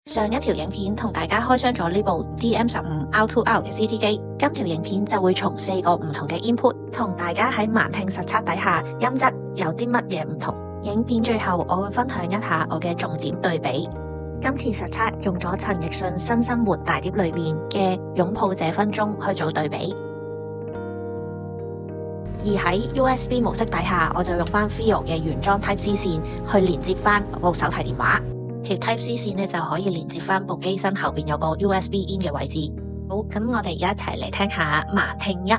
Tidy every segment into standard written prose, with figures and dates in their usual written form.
上一條影片同大家開箱咗呢部 DM15 R2R 嘅 CT 機，今條影片就會從4個唔同嘅 input 同大家喺盲聽實測底下音質有啲乜嘢唔同。影片最後我會分享一下我嘅重點對比。今次實測用咗陳奕迅新生活大碟裏面嘅擁抱這分鐘去做對比，而喺 USB 模式底下我就用翻 Feel 嘅原裝 Type C 線去連接翻部手提電話。條 Type C 線咧就可以連接翻部機身後邊有個 USB in 嘅位置。好，咁我哋而家一齊嚟聽下盲聽一。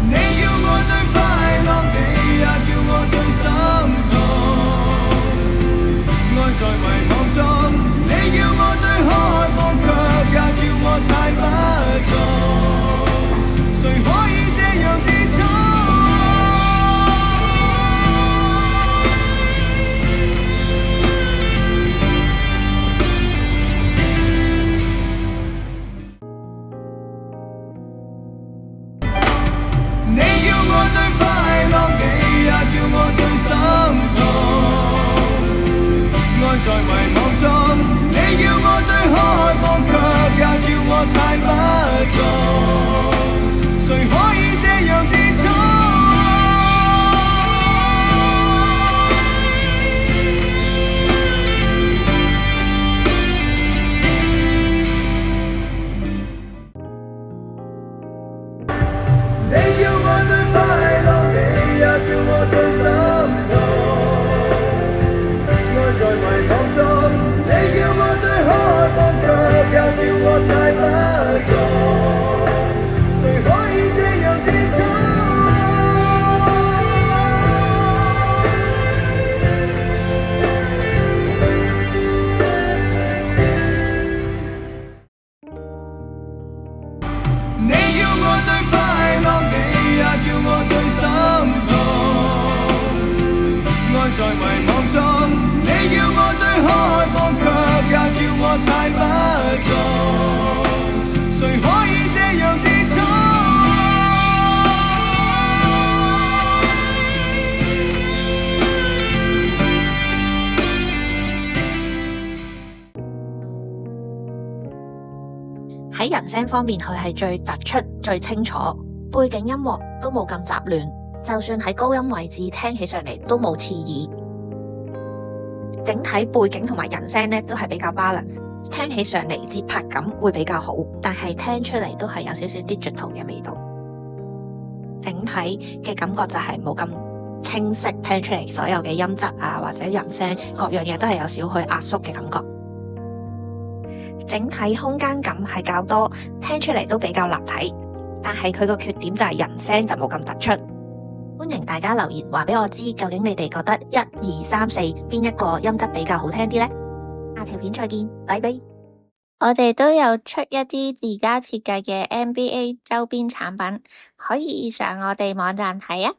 你叫我最快樂，你也叫我最心痛。愛在迷惘中，你叫我最渴望，卻也叫我猜不中。誰可以這樣接觸？你叫我最快樂，你也叫我最心痛。愛在迷惘中，你叫我最渴望，卻也叫我猜不中。誰可以這樣接觸？你叫我最快樂，你也叫我最心痛。愛在迷惘中，你叫我最渴望，卻也叫我猜不中。誰可以這樣接觸？你叫我最快樂，你也叫我最心痛。愛在迷惘中，你叫我最渴望，卻也叫我猜不中。誰可以這樣接觸？喺人聲方面，佢係最突出、最清楚，背景音樂都冇咁雜亂，就算喺高音位置聽起上嚟都冇刺耳。整體背景同埋人聲咧都係比較 balance， 聽起上嚟節拍感會比較好，但係聽出嚟都係有少少 digital 嘅味道。整體嘅感覺就係冇咁清晰，聽出嚟所有嘅音質啊或者人聲各樣嘢都係有少許壓縮嘅感覺。整體空間感係較多，聽出嚟都比較立體，但係佢個缺點就係人聲就冇咁突出。歡迎大家留言話俾我知，究竟你哋覺得1、2、3、4邊一個音質比較好聽啲呢？下條片再見，拜拜。我哋都有出一啲自家設計嘅 NBA 周邊產品，可以上我哋網站睇啊。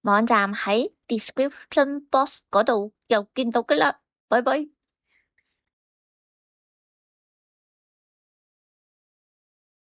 網站喺 description box 嗰度又見到噶啦，拜拜。